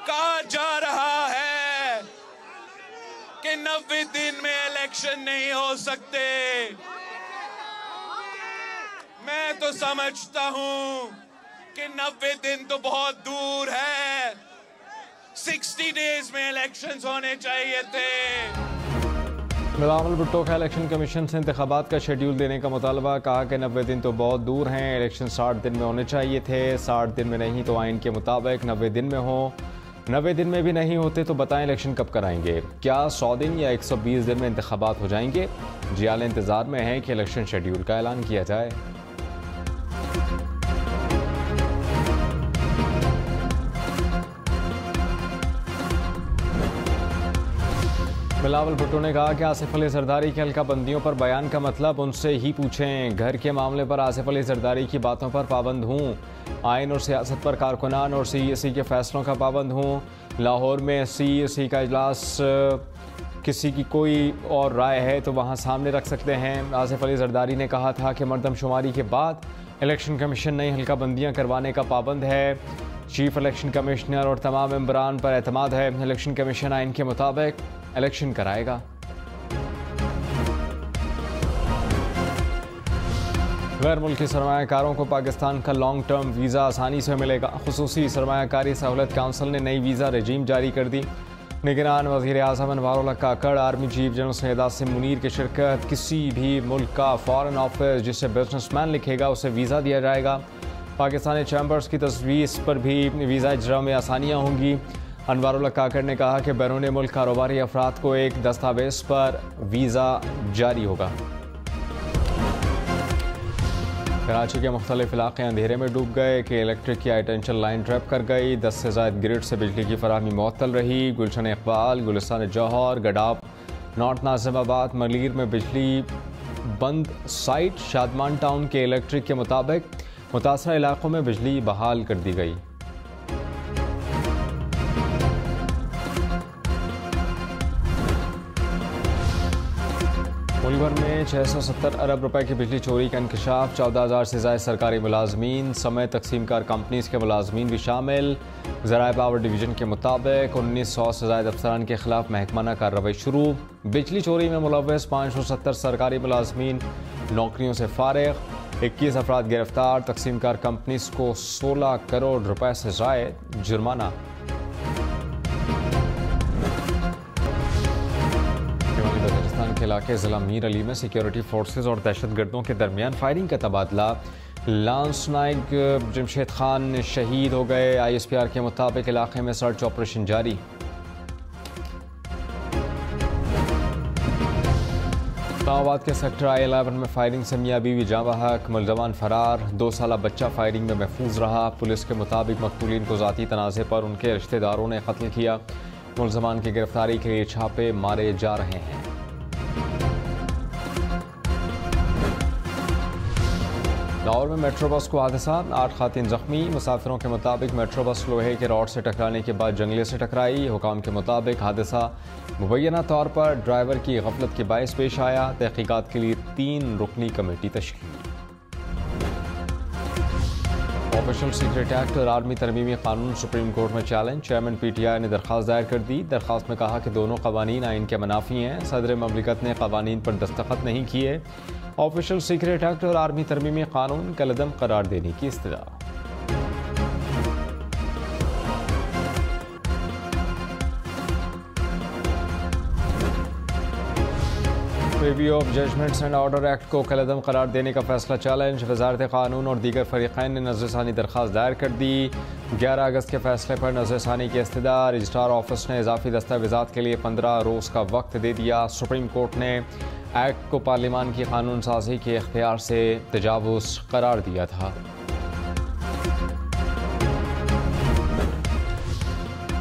कहा जा रहा है कि 90 दिन में इलेक्शन नहीं हो सकते। मैं तो समझता हूं कि 90 दिन तो बहुत दूर है, 60 डेज में इलेक्शंस होने चाहिए थे। बिलावल भुट्टो का इलेक्शन कमीशन से इंतखाबात का शेड्यूल देने का मुतालबा। कहा कि 90 दिन तो बहुत दूर हैं, इलेक्शन 60 दिन में होने चाहिए थे। 60 दिन में नहीं तो आइन के मुताबिक 90 दिन में हो। 90 दिन में भी नहीं होते तो बताएं इलेक्शन कब कराएंगे। क्या 100 दिन या 120 दिन में इंतखाबात हो जाएंगे? जियाल इंतजार में है कि इलेक्शन शेड्यूल का ऐलान किया जाए। बिलावल भुट्टो ने कहा कि आसिफ अली जरदारी की हल्का बंदियों पर बयान का मतलब उनसे ही पूछें। घर के मामले पर आसिफ अली जरदारी की बातों पर पाबंद हूँ। आइन और सियासत पर कारकुनान और CEC के फैसलों का पाबंद हूँ। लाहौर में CEC का इजलास, किसी की कोई और राय है तो वहाँ सामने रख सकते हैं। आसिफ अली जरदारी ने कहा था कि मरदमशुमारी के बाद इलेक्शन कमीशन नई हल्का बंदियाँ करवाने का पाबंद है। चीफ इलेक्शन कमिश्नर और तमाम मेंबरान पर एतमाद है। इलेक्शन कमीशन आइन के मुताबिक इलेक्शन कराएगा। गैर मुल्की सरमायाकारों को पाकिस्तान का लॉन्ग टर्म वीज़ा आसानी से मिलेगा। खुसूसी सरमायाकारी सहूलत काउंसिल ने नई वीज़ा रजीम जारी कर दी। निगरान वज़ीर आज़म Anwarullah Kakar, army chief general Syed Asim Munir की शिरकत। किसी भी मुल्क का फॉरेन ऑफिस जिसे बिजनेसमैन लिखेगा उसे वीज़ा दिया जाएगा। पाकिस्तानी चैम्बर्स की तजवीज़ पर भी वीज़ा इजरा में आसानियाँ होंगी। अनवारुल्लाह काकड़ ने कहा कि बैरून मुल्क कारोबारी अफराद को एक दस्तावेज़ पर वीज़ा जारी होगा। कराची के मुख्तलिफ इलाके अंधेरे में डूब गए कि इलेक्ट्रिक की हाई टेंशन लाइन ट्रैप कर गई। 10 से ज़ायद ग्रिड से बिजली की फराहमी मुअत्तल रही। गुलशन इकबाल, गुलिस्तान जौहर, गडाप, नॉर्थ नाजिमाबाद, मलीर में बिजली बंद। साइट शादमान टाउन के इलेक्ट्रिक के मुताबिक मुतासरा इलाकों में बिजली बहाल कर दी गई। मुल्क भर में 670 अरब रुपए की बिजली चोरी का इंकशाफ। 14,000 से ज़ायद सरकारी मुलाजमीन समेत तकसीम कार कंपनीज के मुलाजमीन भी शामिल। ज़राए पावर डिवीजन के मुताबिक 1900 से ज़ायद अफसरान के खिलाफ महकमाना कार्रवाई शुरू। बिजली चोरी में मुलव्वस 570 सरकारी मुलाजमीन नौकरियों से फारिग। 21 अफराद गिरफ्तार। तकसीम कार कंपनीज को 16 करोड़ रुपए से ज़ायद जुर्माना। के इलाके ज़िला मीर अली में सिक्योरिटी फोर्सेस और दहशतगर्दों के दरमियान फायरिंग का तबादला। लांस नायक जमशेद खान शहीद हो गए। ISPR के मुताबिक इलाके में सर्च ऑपरेशन जारी। इस्लामाबाद के सेक्टर I-11 में फायरिंग से मियां बीवी जाँ बहक, मुलजमान फरार। 2 साला बच्चा फायरिंग में महफूज रहा। पुलिस के मुताबिक मकतूलीन को ज़ाती तनाज़े पर उनके रिश्तेदारों ने कत्ल किया। मुलजमान की गिरफ्तारी के लिए छापे मारे जा रहे हैं। लाहौर में मेट्रो बस को हादसा, 8 खातिन जख्मी। मुसाफिरों के मुताबिक मेट्रो बस लोहे के रॉड से टकराने के बाद जंगले से टकराई। हुकाम के मुताबिक हादसा मुबैना तौर पर ड्राइवर की गफलत के बायस पेश आया। तहकीकात के लिए 3 रुकनी कमेटी तश्कील। ऑफिशियल सीक्रेट एक्ट और आर्मी तरमीमी कानून सुप्रीम कोर्ट में चैलेंज। चेयरमैन PTI ने दरख्वास्त दायर कर दी। दरख्वास्त में कहा कि दोनों कवानीन आइन के मनाफी हैं। सदर ममलिकत ने कवानीन पर दस्तखत नहीं किए। ऑफिशियल सीक्रेट एक्ट और आर्मी तरमीमी कानून कलअदम करार देने की इस्तदा। Review of judgments and order act को कलअदम करार देने का फैसला चैलेंज। वजारत कानून और दीगर फरीक़ैन ने नज़रसानी दरख्वास्त दायर कर दी। 11 अगस्त के फैसले पर नज़रसानी की इस्तदा। रजिस्ट्रार ऑफिस ने इजाफी दस्तावेज़ात के लिए 15 रोज़ का वक्त दे दिया। सुप्रीम कोर्ट ने एक्ट को पार्लियामान की कानून साजी के इख्तियार से तजावुज़ करार दिया था।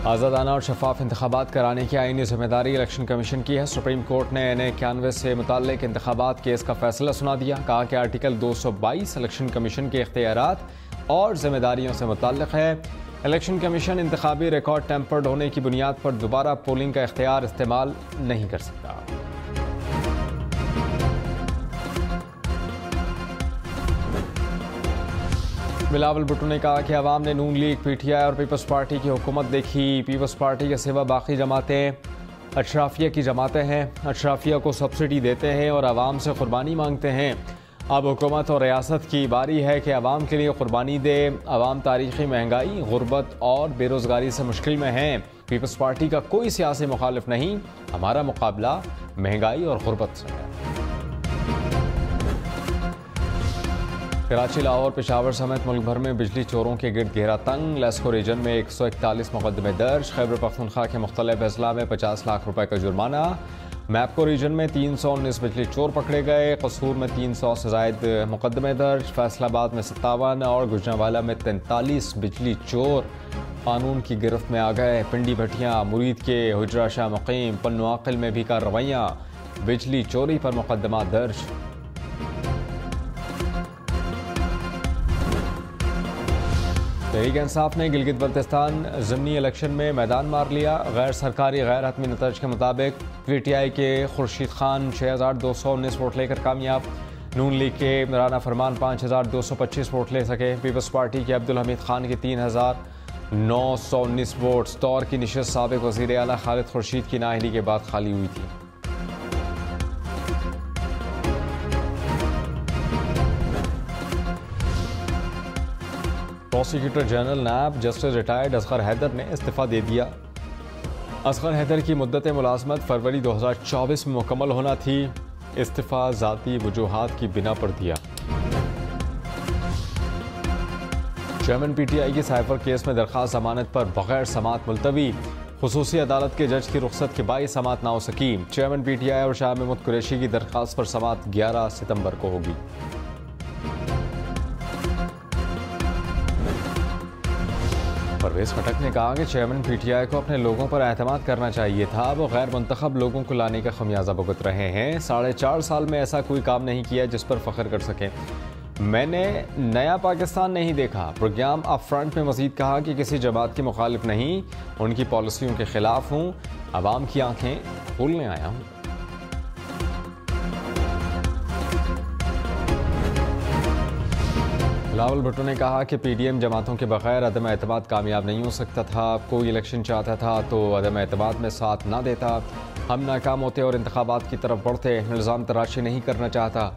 आज़ादाना और शफाफ इंतखाबात कराने की आईनी जिम्मेदारी इलेक्शन कमीशन की है। सुप्रीम कोर्ट ने NA-91 से मुताल्लिक इंतखाबात केस का फैसला सुना दिया। कहा कि आर्टिकल 222 इलेक्शन कमीशन के इख्तियारात और जिम्मेदारियों से मुताल्लिक है। इलेक्शन कमीशन इंतखाबी रिकॉर्ड टेम्पर्ड होने की बुनियाद पर दोबारा पोलिंग का इख्तियार इस्तेमाल नहीं कर सकता। बिलावल भुट्टो ने कहा कि अवाम ने नून लीग, पीटीआई और पीपल्स पार्टी की हुकूमत देखी। पीपल्स पार्टी के सिवा बाकी जमातें अशराफिया की जमातें हैं, अशराफिया को सब्सिडी देते हैं और आवाम से कुर्बानी मांगते हैं। अब हुकूमत और रियासत की बारी है कि आवाम के लिए कुर्बानी दे। आवाम तारीखी महंगाई, गुर्बत और बेरोज़गारी से मुश्किल में हैं। पीपल्स पार्टी का कोई सियासी मुखालिफ नहीं, हमारा मुकाबला महंगाई और गुर्बत से है। कराची, लाहौर, पेशावर समेत मुल्क भर में बिजली चोरों के गिर्द घेरा तंग। लेस्को रीजन में 141 मुकदमे दर्ज। खैबर पख्तूनख्वा के मुख्तलिफ अजला में 50 लाख रुपए का जुर्माना। मैपको रीजन में 319 बिजली चोर पकड़े गए। कसूर में 300 से ज़ायद मुकदमे दर्ज। फैसलाबाद में 57 और गुजरांवाला में 43 बिजली चोर कानून की गिरफ्त में आ गए। पिंडी भटिया, मुरीद के हुजरा शाह मुकीम, पन्नुआकिल में भी कार्रवाइयाँ। बिजली चोरी पर मुकदमा दर्ज। तहरीक इंसाफ ने गिलगित बल्तिस्तान ज़िमनी इलेक्शन में मैदान मार लिया। गैर सरकारी गैर हतमी नतीजे के मुताबिक पीटीआई के खुर्शीद खान 6219 वोट लेकर कामयाब। नून लीग के राना फरमान 5225 वोट ले सके। पीपल्स पार्टी के अब्दुल हमीद खान के 3919 वोट। दौर की निशस्त साबिक वज़ीर आला खालिद खुर्शीद की नाअहली के बाद खाली हुई थी। प्रोसिक्यूटर जनरल नायब जस्टिस रिटायर्ड असगर हैदर ने इस्तीफ़ा दे दिया। असगर हैदर की मुद्दत मुलाजमत फरवरी 2024 में मुकम्मल होना थी। इस्तीफ़ा ज़ाती वजूहात की बिना पर दिया। चेयरमैन पीटीआई की साइफर केस में दरख्वास्त जमानत पर बगैर समात मुलतवी। खुसूसी अदालत के जज की रुख्सत के बाई समात ना हो सकी। चेयरमैन पीटीआई और शाह महमूद कुरैशी की दरख्वास्त पर समात 11 सितंबर को होगी। परवेज खटक ने कहा कि चेयरमैन पीटीआई को अपने लोगों पर एतमाद करना चाहिए था। वो गैर मुंतखब लोगों को लाने का खमियाजा भुगत रहे हैं। 4.5 साल में ऐसा कोई काम नहीं किया जिस पर फख्र कर सकें। मैंने नया पाकिस्तान नहीं देखा। प्रोग्राम अप फ्रंट में मजीद कहा कि किसी जमात के मुखालिफ नहीं, उनकी पॉलिसियों के खिलाफ हूँ। आवाम की आंखें खोलने आया हूँ। बिलावल भुट्टो ने कहा कि पीडीएम जमातों के बगैर अदम एतमाद कामयाब नहीं हो सकता था। कोई इलेक्शन चाहता था तो अदम एतमाद में साथ ना देता। हम नाकाम होते और इंतखाबात की तरफ बढ़ते। इल्ज़ाम तराशी नहीं करना चाहता।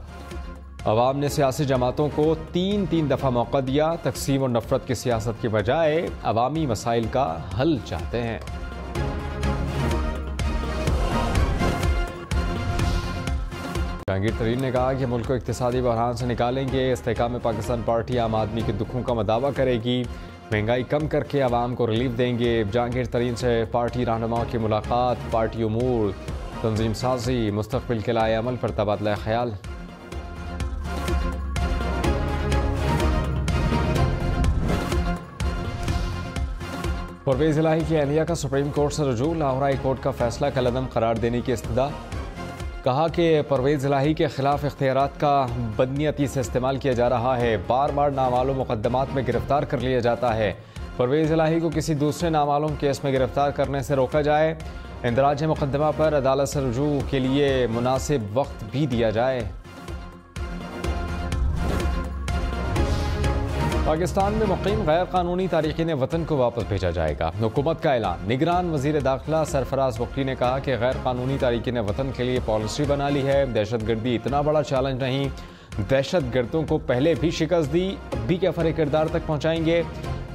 अवाम ने सियासी जमातों को 3 दफ़ा मौका दिया। तकसीम और नफरत की सियासत की बजाय अवामी मसाइल का हल चाहते हैं। जहांगीर तरीन ने कहा कि मुल्क को इक्तिसादी बहरान से निकालेंगे। इस्तेहकाम में पाकिस्तान पार्टी आम आदमी के दुखों का मदावा करेगी। महंगाई कम करके आवाम को रिलीफ देंगे। जहांगीर तरीन से पार्टी रहनुमाओं की मुलाकात। पार्टी उमूर, तंजीम साजी, मुस्तकबिल के लाए अमल पर तबादला ख्याल। परवेज इलाही की अहलिया का सुप्रीम कोर्ट से रुजू। लाहौर हाई कोर्ट का फैसला कलअदम करार देने की इस्तदा। कहा कि परवेज इलाही के खिलाफ इख्तियारात का बदनीयती से इस्तेमाल किया जा रहा है। बार बार नामालूम मुकदमात में गिरफ्तार कर लिया जाता है। परवेज इलाही को किसी दूसरे नामालूम केस में गिरफ्तार करने से रोका जाए। इंदराज मुकदमा पर अदालत से रुजू के लिए मुनासिब वक्त भी दिया जाए। पाकिस्तान में मुकीम गैर कानूनी तारिकीन वतन को वापस भेजा जाएगा। हुकूमत का ऐलान। निगरान वजीर दाखिला सरफराज बुख्ती ने कहा कि गैर कानूनी तारिकीन वतन के लिए पॉलिसी बना ली है। दहशतगर्दी इतना बड़ा चैलेंज नहीं। दहशतगर्दों को पहले भी शिकस्त दी, अब भी कैफर किरदार तक पहुँचाएंगे।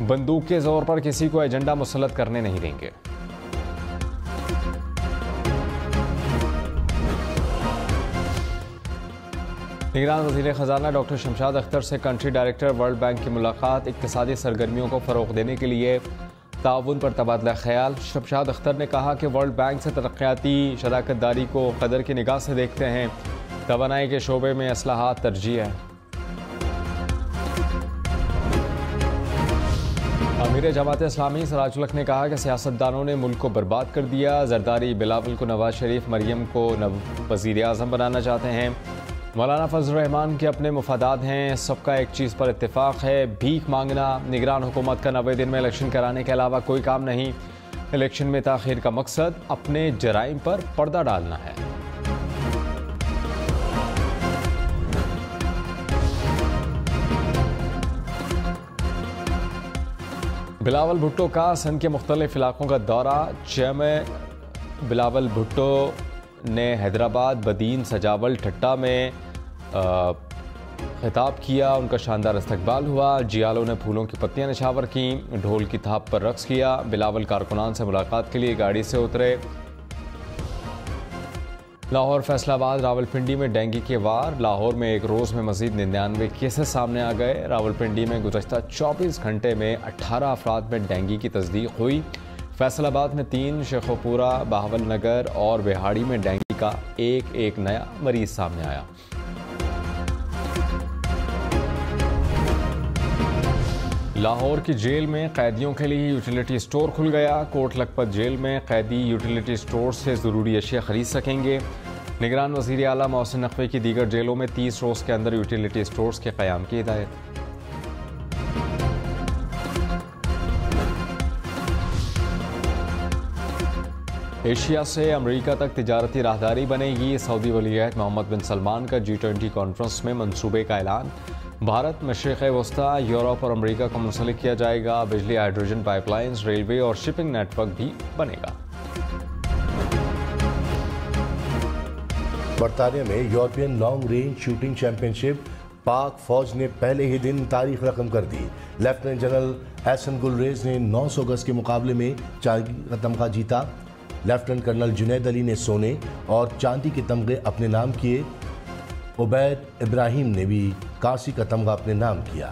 बंदूक के जोर पर किसी को एजेंडा मुसल्लत करने नहीं देंगे। निगरान वज़ीर ख़जाना डॉक्टर शमशाद अख्तर से कंट्री डायरेक्टर वर्ल्ड बैंक की मुलाकात। इक़्तिसादी सरगर्मियों को फ़रोग़ देने के लिए ताउन पर तबादला ख्याल। शमशाद अख्तर ने कहा कि वर्ल्ड बैंक से तरक्याती शराकत दारी को कदर की निगाह से देखते हैं। तवानाई के शोबे में इस्लाहात तरजीह है। अमीर जमात इस्लामी सराजुल हक ने कहा कि सियासतदानों ने मुल्क को बर्बाद कर दिया। जरदारी बिलावल को नवाज शरीफ, मरियम को वज़ीर आज़म बनाना चाहते हैं। मौलाना फजल रहमान के अपने मुफादात हैं। सबका एक चीज़ पर इत्तेफाक है, भीख मांगना। निगरान हुकूमत का 90 दिन में इलेक्शन कराने के अलावा कोई काम नहीं। इलेक्शन में ताख़ीर का मकसद अपने जराइम पर पर्दा डालना है। बिलावल भुट्टो का सिंध के मुख्तलिफ इलाकों का दौरा। चेयरमैन बिलावल भुट्टो ने हैदराबाद, बदीन, सजावल, ठट्टा में खिताब किया। उनका शानदार इस्तकबाल हुआ। जियालों ने फूलों की पत्तियां निछावर की, ढोल की थाप पर रक्स किया। बिलावल कारकुनान से मुलाकात के लिए गाड़ी से उतरे। लाहौर, फैसलाबाद, रावलपिंडी में डेंगू के वार। लाहौर में एक रोज़ में मजीद 99 केसेस सामने आ गए। रावलपिंडी में गुज़श्ता 24 घंटे में 18 अफराद में डेंगू की तस्दीक हुई। फैसलाबाद में 3, शेखोपुरा, बहावल नगर और बिहाड़ी में डेंगू का एक नया मरीज सामने आया। लाहौर की जेल में कैदियों के लिए यूटिलिटी स्टोर खुल गया। कोट लखपत जेल में कैदी यूटिलिटी स्टोर से ज़रूरी अशिया खरीद सकेंगे। निगरान वज़ीर आला मोहसिन नकवी की दीगर जेलों में 30 रोज़ के अंदर यूटिलिटी स्टोर्स के क़याम की हिदायत। एशिया से अमेरिका तक तिजारती राहदारी बनेगी। सऊदी वलीअहद मोहम्मद बिन सलमान का G20 कॉन्फ्रेंस में मंसूबे का ऐलान। भारत, मशरिक़ वस्ता, यूरोप और अमेरिका को मुंसलिक किया जाएगा। बिजली, हाइड्रोजन पाइपलाइंस, रेलवे और शिपिंग नेटवर्क भी बनेगा। बरतानिया में European long range shooting championship पाक फौज ने पहले ही दिन तारीख रकम कर दी। लेफ्टिनेंट जनरल एहसन गुलरेज ने 900 गज के मुकाबले में चांदी का तमगा जीता। लेफ्टिनेंट कर्नल जुनैद अली ने सोने और चांदी के तमगे अपने नाम किए। उबैद इब्राहिम ने भी कांसी का तमगा अपने नाम किया।